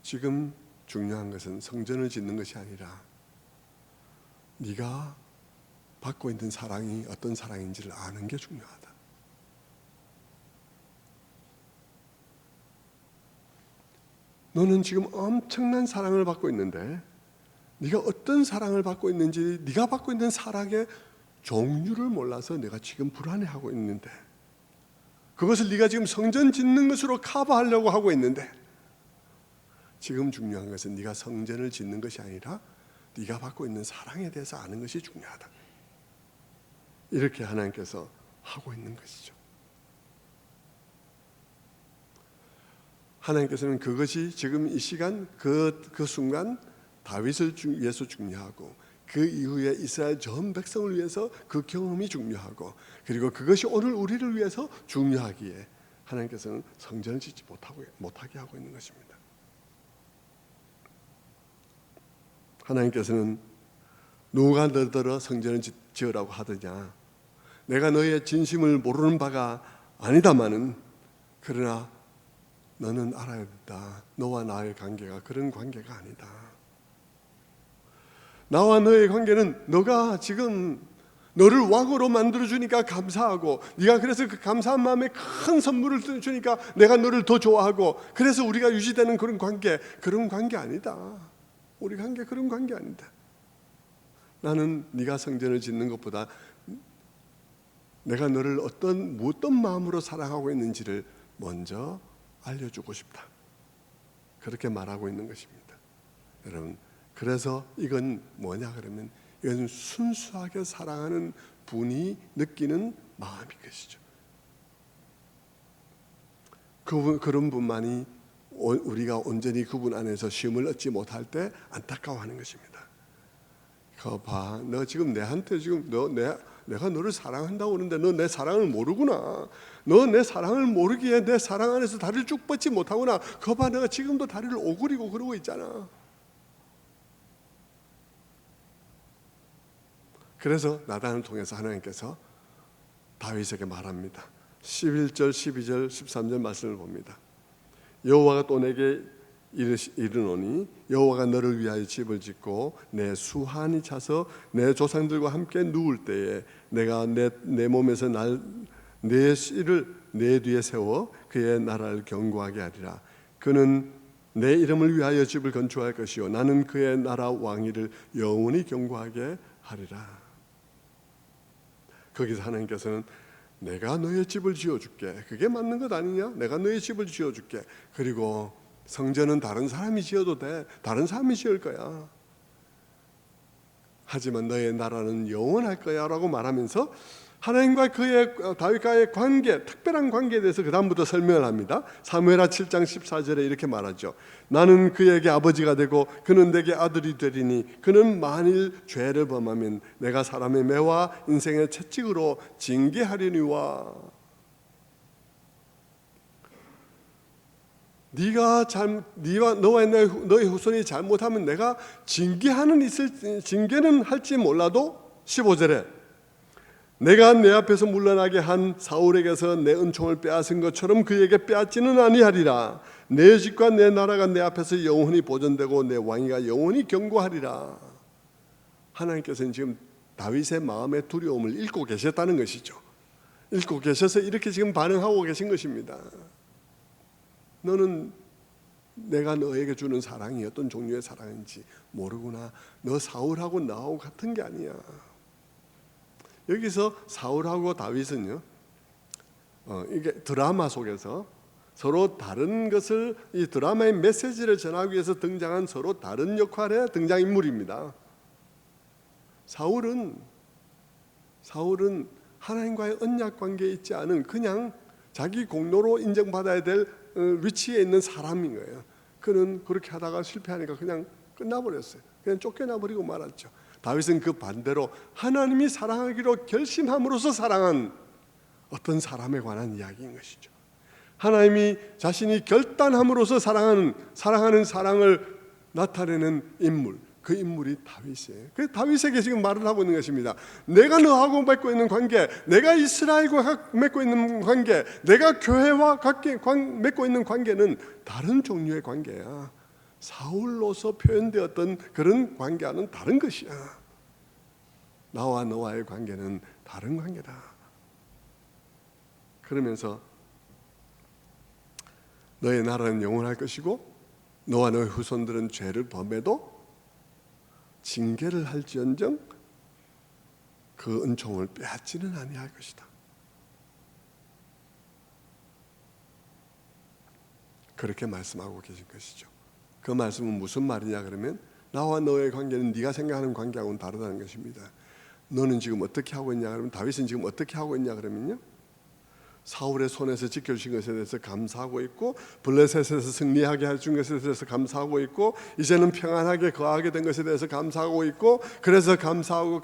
지금 중요한 것은 성전을 짓는 것이 아니라 네가 받고 있는 사랑이 어떤 사랑인지를 아는 게 중요하다. 너는 지금 엄청난 사랑을 받고 있는데 네가 어떤 사랑을 받고 있는지, 네가 받고 있는 사랑의 종류를 몰라서 내가 지금 불안해하고 있는데, 그것을 네가 지금 성전 짓는 것으로 커버하려고 하고 있는데, 지금 중요한 것은 네가 성전을 짓는 것이 아니라 네가 받고 있는 사랑에 대해서 아는 것이 중요하다. 이렇게 하나님께서 하고 있는 것이죠. 하나님께서는 그것이 지금 이 시간 그 순간 다윗을 위해서 중요하고, 그 이후에 이스라엘 전 백성을 위해서 그 경험이 중요하고, 그리고 그것이 오늘 우리를 위해서 중요하기에 하나님께서는 성전을 짓지 못하게 하고 있는 것입니다. 하나님께서는 누가 너더러 성전을 지으라고 하더냐, 내가 너의 진심을 모르는 바가 아니다마는 그러나 너는 알아야 된다. 너와 나의 관계가 그런 관계가 아니다. 나와 너의 관계는 너가 지금 너를 왕으로 만들어주니까 감사하고, 네가 그래서 그 감사한 마음에 큰 선물을 주니까 내가 너를 더 좋아하고, 그래서 우리가 유지되는 그런 관계 아니다. 우리 관계 그런 관계 아니다. 나는 네가 성전을 짓는 것보다 내가 너를 어떤 마음으로 사랑하고 있는지를 먼저 알려주고 싶다. 그렇게 말하고 있는 것입니다. 여러분, 그래서 이건 뭐냐 그러면 이건 순수하게 사랑하는 분이 느끼는 마음인 것이죠. 그런 분만이 우리가 온전히 그분 안에서 쉼을 얻지 못할 때 안타까워하는 것입니다. 그거 봐, 너 지금 내한테 지금 내가 너를 사랑한다고 그러는데 너 내 사랑을 모르구나. 너 내 사랑을 모르기에 내 사랑 안에서 다리를 쭉 뻗지 못하구나. 그거 봐, 내가 지금도 다리를 오그리고 그러고 있잖아. 그래서 나단을 통해서 하나님께서 다윗에게 말합니다. 11절, 12절, 13절 말씀을 봅니다. 여호와가 또 내게 이르노니 여호와가 너를 위하여 집을 짓고 내 수한이 차서 내 조상들과 함께 누울 때에 내가 내 몸에서 내 씨를 내 뒤에 세워 그의 나라를 견고하게 하리라. 그는 내 이름을 위하여 집을 건축할 것이요 나는 그의 나라 왕위를 영원히 견고하게 하리라. 거기서 하나님께서는 내가 너의 집을 지어줄게. 그게 맞는 것 아니냐? 내가 너의 집을 지어줄게. 그리고 성전은 다른 사람이 지어도 돼. 다른 사람이 지을 거야. 하지만 너의 나라는 영원할 거야 라고 말하면서 하나님과 다윗과의 관계, 특별한 관계에 대해서 그 다음부터 설명을 합니다. 사무엘하 7장 14절에 이렇게 말하죠. 나는 그에게 아버지가 되고 그는 내게 아들이 되리니 그는 만일 죄를 범하면 내가 사람의 매와 인생의 채찍으로 징계하리니와. 너와 너의 후손이 잘못하면 내가 징계는 할지 몰라도 15절에 내가 내 앞에서 물러나게 한 사울에게서 내 은총을 빼앗은 것처럼 그에게 빼앗지는 아니하리라. 내 집과 내 나라가 내 앞에서 영원히 보존되고 내 왕위가 영원히 견고하리라. 하나님께서는 지금 다윗의 마음의 두려움을 읽고 계셨다는 것이죠. 읽고 계셔서 이렇게 지금 반응하고 계신 것입니다. 너는 내가 너에게 주는 사랑이 어떤 종류의 사랑인지 모르구나. 너 사울하고 나하고 같은 게 아니야. 여기서 사울하고 다윗은요, 이게 드라마 속에서 서로 다른 것을, 이 드라마의 메시지를 전하기 위해서 등장한 서로 다른 역할의 등장인물입니다. 사울은 하나님과의 언약 관계에 있지 않은 그냥 자기 공로로 인정받아야 될 위치에 있는 사람인 거예요. 그는 그렇게 하다가 실패하니까 그냥 끝나버렸어요. 그냥 쫓겨나버리고 말았죠. 다윗은 그 반대로 하나님이 사랑하기로 결심함으로써 사랑한 어떤 사람에 관한 이야기인 것이죠. 하나님이 자신이 결단함으로써 사랑하는 사랑을 나타내는 인물, 그 인물이 다윗이에요. 그 다윗에게 지금 말을 하고 있는 것입니다. 내가 너하고 맺고 있는 관계, 내가 이스라엘과 맺고 있는 관계, 내가 교회와 맺고 있는 관계는 다른 종류의 관계야. 사울로서 표현되었던 그런 관계와는 다른 것이야. 나와 너와의 관계는 다른 관계다. 그러면서 너의 나라는 영원할 것이고 너와 너의 후손들은 죄를 범해도 징계를 할지언정 그 은총을 빼앗지는 아니할 것이다. 그렇게 말씀하고 계신 것이죠. 그 말씀은 무슨 말이냐 그러면 나와 너의 관계는 네가 생각하는 관계하고는 다르다는 것입니다. 너는 지금 어떻게 하고 있냐 그러면 다윗은 지금 어떻게 하고 있냐 그러면요, 사울의 손에서 지켜주신 것에 대해서 감사하고 있고 블레셋에서 승리하게 해준 것에 대해서 감사하고 있고 이제는 평안하게 거하게 된 것에 대해서 감사하고 있고 그래서 감사하고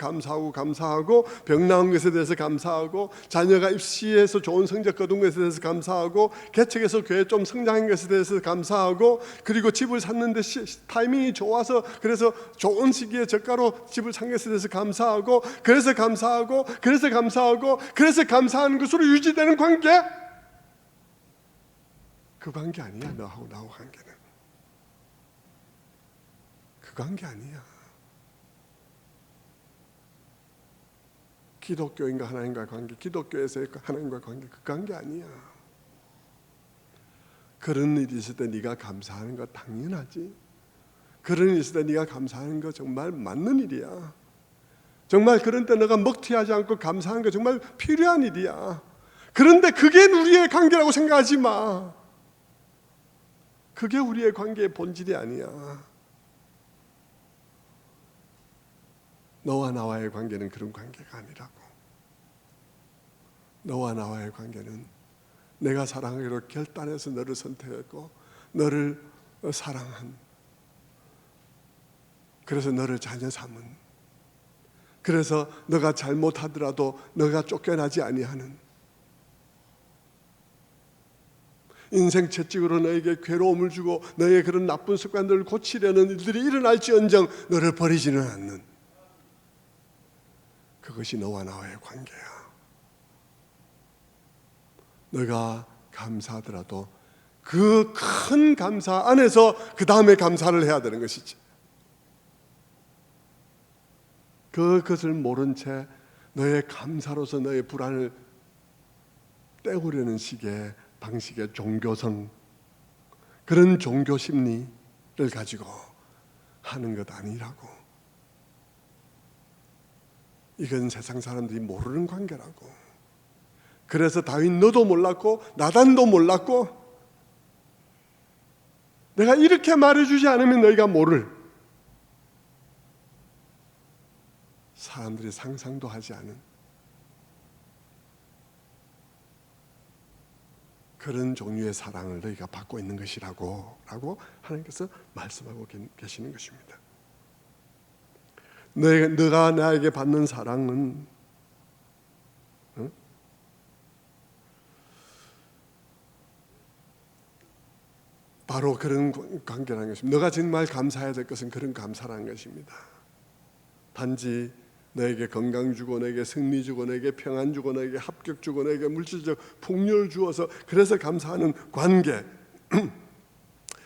병 나은 것에 대해서 감사하고 자녀가 입시에서 좋은 성적 거둔 것에 대해서 감사하고 개척에서 교회 좀 성장한 것에 대해서 감사하고 그리고 집을 샀는데 타이밍이 좋아서 그래서 좋은 시기에 저가로 집을 산 것에 대해서 감사하고 그래서 감사하는 것으로 유지되는 관계, 그 관계 아니야. 너하고 나하고 관계는 그 관계 아니야. 기독교인과 하나님과의 관계, 기독교에서의 하나님과의 관계, 그 관계 아니야. 그런 일이 있을 때 네가 감사하는 거 당연하지. 그런 일이 있을 때 네가 감사하는 거 정말 맞는 일이야. 정말 그런 때 너가 먹튀하지 않고 감사하는 거 정말 필요한 일이야. 그런데 그게 우리의 관계라고 생각하지 마. 그게 우리의 관계의 본질이 아니야. 너와 나와의 관계는 그런 관계가 아니라고. 너와 나와의 관계는 내가 사랑하기로 결단해서 너를 선택했고 너를 사랑한, 그래서 너를 자녀 삼은, 그래서 너가 잘못하더라도 너가 쫓겨나지 아니하는, 인생 채찍으로 너에게 괴로움을 주고 너의 그런 나쁜 습관들을 고치려는 일들이 일어날지언정 너를 버리지는 않는, 그것이 너와 나와의 관계야. 너가 감사하더라도 그 큰 감사 안에서 그 다음에 감사를 해야 되는 것이지. 그것을 모른 채 너의 감사로서 너의 불안을 때우려는 식의 방식의 종교성, 그런 종교 심리를 가지고 하는 것 아니라고. 이건 세상 사람들이 모르는 관계라고. 그래서 다윗 너도 몰랐고 나단도 몰랐고, 내가 이렇게 말해주지 않으면 너희가 모를, 사람들이 상상도 하지 않은 그런 종류의 사랑을 너희가 받고 있는 것이라고 하나님께서 말씀하고 계시는 것입니다. 너가 나에게 받는 사랑은 바로 그런 관계라는 것입니다. 너가 정말 감사해야 될 것은 그런 감사라는 것입니다. 단지 너에게 건강 주고, 너에게 승리 주고, 너에게 평안 주고, 너에게 합격 주고, 너에게 물질적 풍요를 주어서 그래서 감사하는 관계.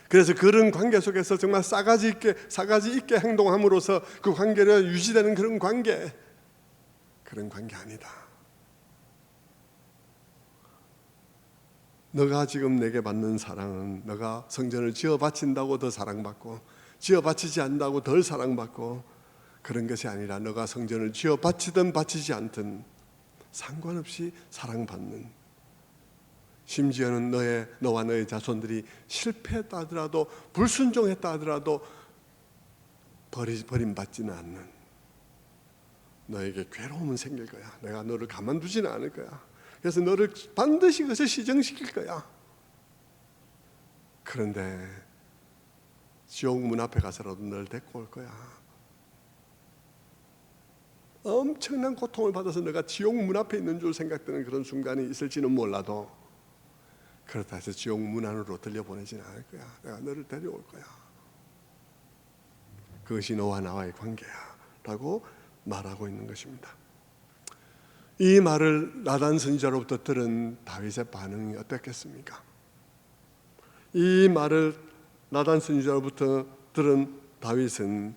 그래서 그런 관계 속에서 정말 싸가지 있게 행동함으로써 그 관계가 유지되는 그런 관계, 그런 관계 아니다. 너가 지금 내게 받는 사랑은 너가 성전을 지어 바친다고 더 사랑받고, 지어 바치지 않는다고 덜 사랑받고, 그런 것이 아니라 너가 성전을 지어 바치든 바치지 않든 상관없이 사랑받는, 심지어는 너와 너의 자손들이 실패했다 하더라도, 불순종했다 하더라도 버림받지는 않는, 너에게 괴로움은 생길 거야. 내가 너를 가만두지는 않을 거야. 그래서 너를 반드시 그것을 시정시킬 거야. 그런데 지옥 문 앞에 가서라도 너를 데리고 올 거야. 엄청난 고통을 받아서 내가 지옥 문 앞에 있는 줄 생각되는 그런 순간이 있을지는 몰라도, 그렇다 해서 지옥 문 안으로 들려보내지는 않을 거야. 내가 너를 데려올 거야. 그것이 너와 나와의 관계야 라고 말하고 있는 것입니다. 이 말을 나단 선지자로부터 들은 다윗의 반응이 어땠겠습니까? 이 말을 나단 선지자로부터 들은 다윗은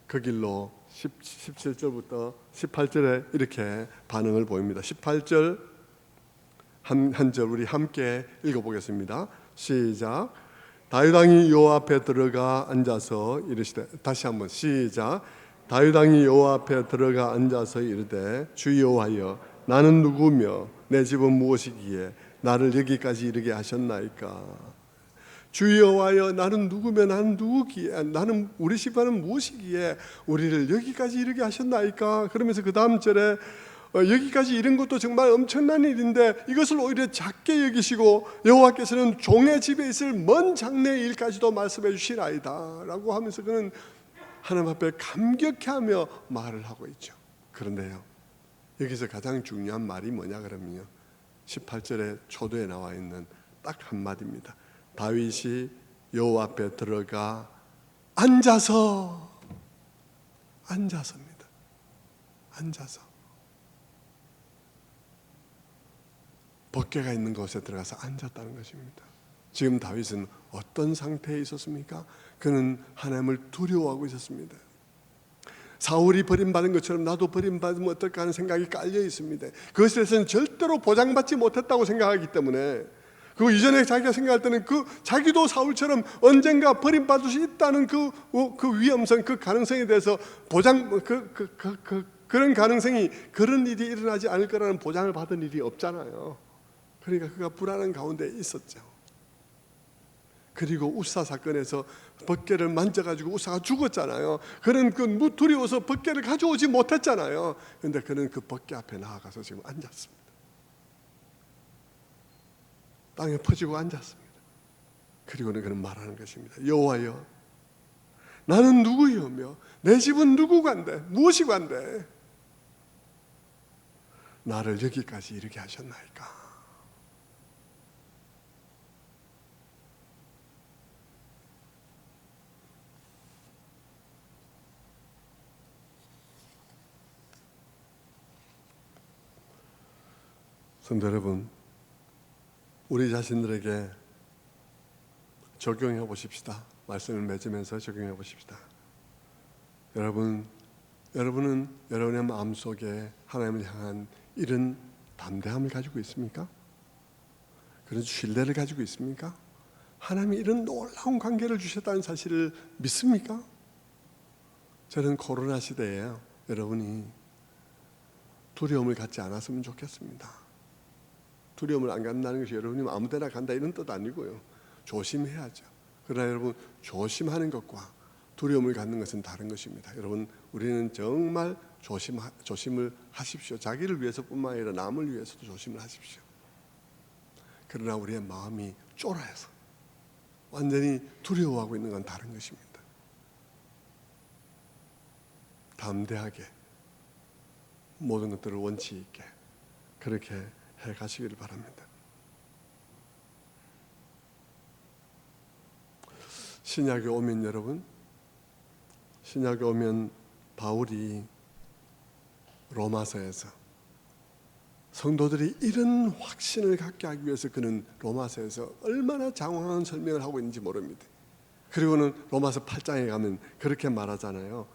그 길로 17절부터 18절에 이렇게 반응을 보입니다. 18절 한 절 우리 함께 읽어보겠습니다. 시작. 다윗 왕이 여호와 앞에 들어가 앉아서 이르시되, 다시 한번 시작. 다윗 왕이 여호와 앞에 들어가 앉아서 이르되, 주 여호와여, 나는 누구며 내 집은 무엇이기에 나를 여기까지 이르게 하셨나이까? 주 여호와여, 나는 누구며 나는 누구기에, 나는 우리 집안은 무엇이기에 우리를 여기까지 이르게 하셨나이까? 그러면서 그 다음 절에 여기까지 이른 것도 정말 엄청난 일인데 이것을 오히려 작게 여기시고 여호와께서는 종의 집에 있을 먼 장래의 일까지도 말씀해 주시나이다 라고 하면서 그는 하나님 앞에 감격해하며 말을 하고 있죠. 그런데요, 여기서 가장 중요한 말이 뭐냐 그러면요, 18절의 초도에 나와 있는 딱 한마디입니다. 다윗이 여호와 앞에 들어가 앉아서입니다. 앉아서 법궤가 있는 곳에 들어가서 앉았다는 것입니다. 지금 다윗은 어떤 상태에 있었습니까? 그는 하나님을 두려워하고 있었습니다. 사울이 버림받은 것처럼 나도 버림받으면 어떨까 하는 생각이 깔려 있습니다. 그것에 대해서는 절대로 보장받지 못했다고 생각하기 때문에, 그 이전에 자기가 생각할 때는 자기도 사울처럼 언젠가 버림받을 수 있다는 그 위험성, 그 가능성에 대해서 그런 가능성이, 그런 일이 일어나지 않을 거라는 보장을 받은 일이 없잖아요. 그러니까 그가 불안한 가운데 있었죠. 그리고 우사 사건에서 법궤를 만져가지고 우사가 죽었잖아요. 그는 두려워서 법궤를 가져오지 못했잖아요. 그런데 그는 그 법궤 앞에 나아가서 지금 앉았습니다. 땅에 퍼지고 앉았습니다. 그리고는 그는 말하는 것입니다. 여호와여, 나는 누구이오며 내 집은 누구간데 무엇이간데 나를 여기까지 이르게 하셨나이까? 성도 여러분, 우리 자신들에게 적용해 보십시다. 말씀을 맺으면서 적용해 보십시다. 여러분은 여러분의 마음속에 하나님을 향한 이런 담대함을 가지고 있습니까? 그런 신뢰를 가지고 있습니까? 하나님이 이런 놀라운 관계를 주셨다는 사실을 믿습니까? 저는 코로나 시대에 여러분이 두려움을 갖지 않았으면 좋겠습니다. 두려움을 안 갖는다는 것이 여러분이 아무 데나 간다 이런 뜻 아니고요. 조심해야죠. 그러나 여러분, 조심하는 것과 두려움을 갖는 것은 다른 것입니다. 여러분, 우리는 정말 조심을 하십시오. 자기를 위해서뿐만 아니라 남을 위해서도 조심을 하십시오. 그러나 우리의 마음이 쫄아서 완전히 두려워하고 있는 건 다른 것입니다. 담대하게 모든 것들을 원치 있게 그렇게 해 가시기를 바랍니다. 신약에 오면 여러분, 신약에 오면 바울이 로마서에서 성도들이 이런 확신을 갖게 하기 위해서 그는 로마서에서 얼마나 장황한 설명을 하고 있는지 모릅니다. 그리고는 로마서 8장에 가면 그렇게 말하잖아요.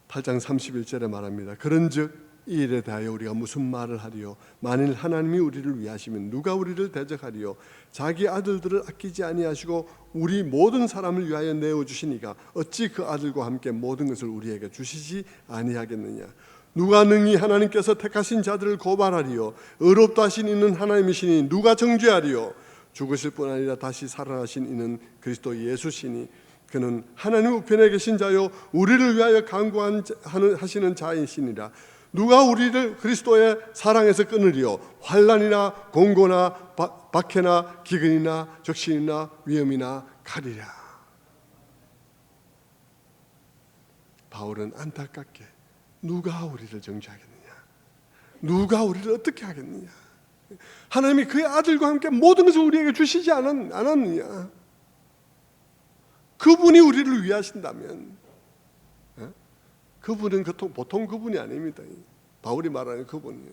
8장 31절에 말합니다. 그런즉 이 일에 대하여 우리가 무슨 말을 하리요? 만일 하나님이 우리를 위하시면 누가 우리를 대적하리요? 자기 아들들을 아끼지 아니하시고 우리 모든 사람을 위하여 내어주시니가 어찌 그 아들과 함께 모든 것을 우리에게 주시지 아니하겠느냐? 누가 능히 하나님께서 택하신 자들을 고발하리요? 의롭다 하신 이는 하나님이시니 누가 정죄하리요? 죽으실 뿐 아니라 다시 살아나신 이는 그리스도 예수시니 그는 하나님 우편에 계신 자요 우리를 위하여 간구하시는 자이시니라. 누가 우리를 그리스도의 사랑에서 끊으리요? 환난이나 공고나 박해나 기근이나 적신이나 위험이나 칼이라. 바울은 안타깝게 누가 우리를 정죄하겠느냐? 누가 우리를 어떻게 하겠느냐? 하나님이 그의 아들과 함께 모든 것을 우리에게 주시지 않았느냐? 그분이 우리를 위하신다면, 그분은 보통 그분이 아닙니다. 바울이 말하는 그분이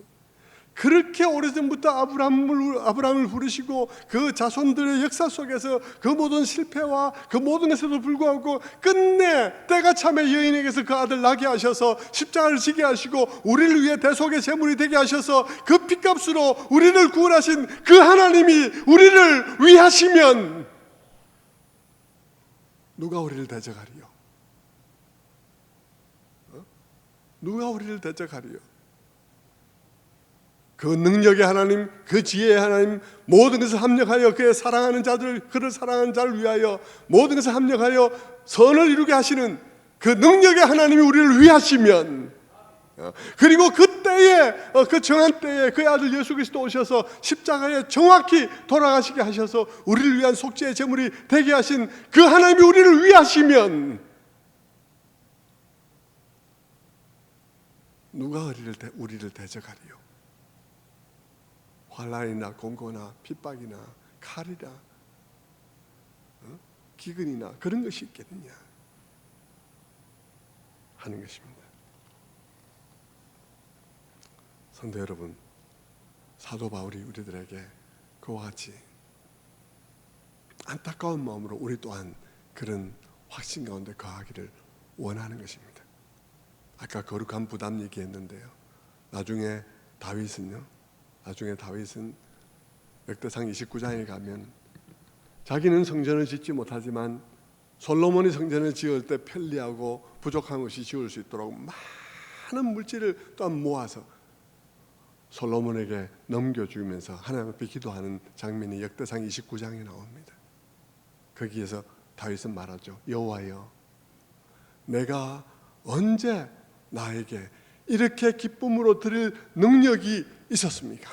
그렇게 오래전부터 아브라함을 부르시고 그 자손들의 역사 속에서 그 모든 실패와 그 모든 것에도 불구하고 끝내 때가 참에 여인에게서 그 아들 낳게 하셔서 십자가를 지게 하시고 우리를 위해 대속의 제물이 되게 하셔서 그 핏값으로 우리를 구원하신 그 하나님이 우리를 위하시면 누가 우리를 대적하리요? 누가 우리를 대적하리요? 그 능력의 하나님, 그 지혜의 하나님, 모든 것을 합력하여 그의 사랑하는 자들, 그를 사랑하는 자를 위하여 모든 것을 합력하여 선을 이루게 하시는 그 능력의 하나님이 우리를 위하시면, 그리고 그때에 그 정한 때에 그의 아들 예수 그리스도 오셔서 십자가에 정확히 돌아가시게 하셔서 우리를 위한 속죄의 제물이 되게 하신 그 하나님이 우리를 위하시면 누가 우리를 대적하리요? 환난이나 공고나 핍박이나 칼이나 기근이나 그런 것이 있겠느냐 하는 것입니다. 성도 여러분, 사도 바울이 우리들에게 그와 같이 안타까운 마음으로 우리 또한 그런 확신 가운데 거하기를 원하는 것입니다. 아까 거룩한 부담 얘기했는데요. 나중에 다윗은 역대상 29장에 가면 자기는 성전을 짓지 못하지만 솔로몬이 성전을 지을 때 편리하고 부족한 것이 지을 수 있도록 많은 물질을 또한 모아서 솔로몬에게 넘겨주면서 하나님 앞에 기도하는 장면이 역대상 29장에 나옵니다. 거기에서 다윗은 말하죠. 여호와여, 내가 언제 나에게 이렇게 기쁨으로 드릴 능력이 있었습니까?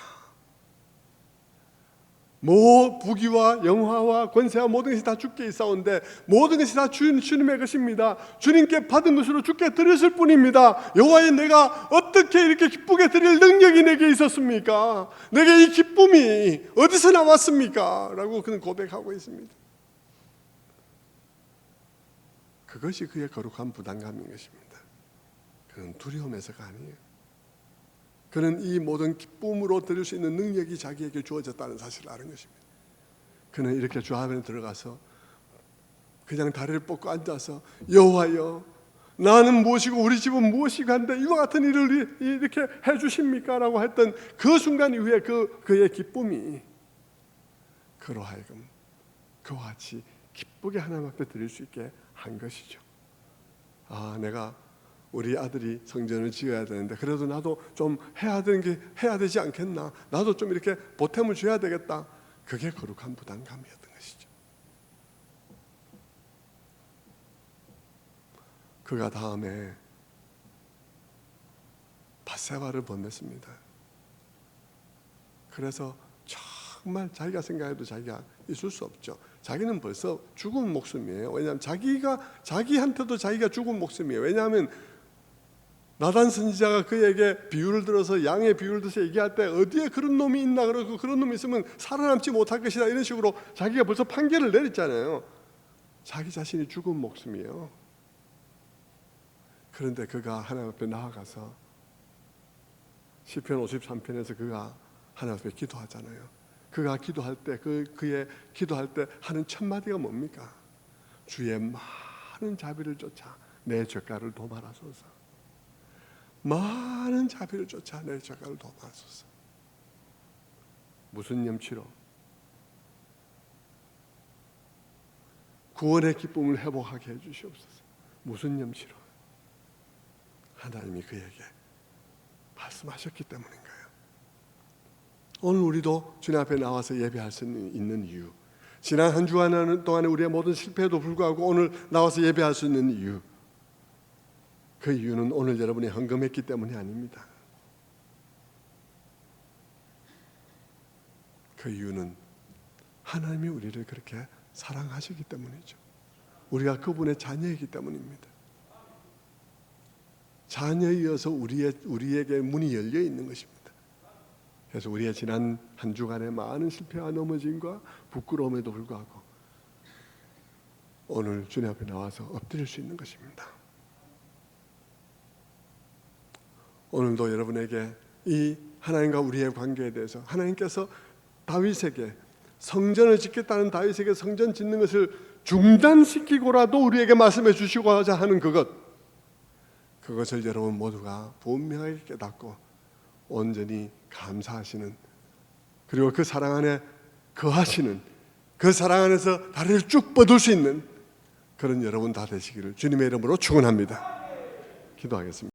부귀와 영화와 권세와 모든 것이 다 주께 있사온데 모든 것이 다 주님의 것입니다. 주님께 받은 것으로 주께 드렸을 뿐입니다. 여호와여, 내가 어떻게 이렇게 기쁘게 드릴 능력이 내게 있었습니까? 내게 이 기쁨이 어디서 나왔습니까? 라고 그는 고백하고 있습니다. 그것이 그의 거룩한 부담감인 것입니다. 그는 두려움에서가 아니에요. 그는 이 모든 기쁨으로 드릴 수 있는 능력이 자기에게 주어졌다는 사실을 아는 것입니다. 그는 이렇게 주 앞에 들어가서 그냥 다리를 뻗고 앉아서 여호와여, 나는 무엇이고 우리 집은 무엇이간데 이와 같은 일을 이렇게 해주십니까? 라고 했던 그 순간 이후에 그의 기쁨이 그로 하여금 그와 같이 기쁘게 하나님 앞에 드릴 수 있게 한 것이죠. 아, 내가 우리 아들이 성전을 지어야 되는데 그래도 나도 좀 해야 되지 않겠나? 나도 좀 이렇게 보탬을 줘야 되겠다. 그게 거룩한 부담감이었던 것이죠. 그가 다음에 밧세바를 보냈습니다. 그래서 정말 자기가 생각해도 자기가 있을 수 없죠. 자기는 벌써 죽은 목숨이에요. 왜냐하면 자기한테도 자기가 죽은 목숨이에요. 왜냐하면 나단 선지자가 그에게 비유를 들어서 양의 비유를 들어서 얘기할 때 어디에 그런 놈이 있나, 그러고 그런 놈이 있으면 살아남지 못할 것이다, 이런 식으로 자기가 벌써 판결을 내렸잖아요. 자기 자신이 죽은 목숨이에요. 그런데 그가 하나님 앞에 나아가서 시편 53편에서 그가 하나님 앞에 기도하잖아요. 그가 기도할 때 그의 기도할 때 하는 첫 마디가 뭡니까? 주의 많은 자비를 쫓아 내 젓가락을 도말하소서. 많은 자비를 쫓아 내 젓가락을 도말하소서. 무슨 염치로? 구원의 기쁨을 회복하게 해주시옵소서. 무슨 염치로? 하나님이 그에게 말씀하셨기 때문인가요? 오늘 우리도 주님 앞에 나와서 예배할 수 있는 이유, 지난 한 주간 동안에 우리의 모든 실패에도 불구하고 오늘 나와서 예배할 수 있는 이유, 그 이유는 오늘 여러분이 헌금했기 때문이 아닙니다. 그 이유는 하나님이 우리를 그렇게 사랑하시기 때문이죠. 우리가 그분의 자녀이기 때문입니다. 자녀이어서 우리에게 문이 열려 있는 것입니다. 그래서 우리의 지난 한 주간의 많은 실패와 넘어짐과 부끄러움에도 불구하고 오늘 주님 앞에 나와서 엎드릴 수 있는 것입니다. 오늘도 여러분에게 이 하나님과 우리의 관계에 대해서 하나님께서 다윗에게 성전을 짓겠다는 다윗에게 성전 짓는 것을 중단시키고라도 우리에게 말씀해 주시고자 하는 그것을 여러분 모두가 분명하게 깨닫고 온전히 감사하시는, 그리고 그 사랑 안에 거하시는, 그 사랑 안에서 다리를 쭉 뻗을 수 있는 그런 여러분 다 되시기를 주님의 이름으로 축원합니다. 기도하겠습니다.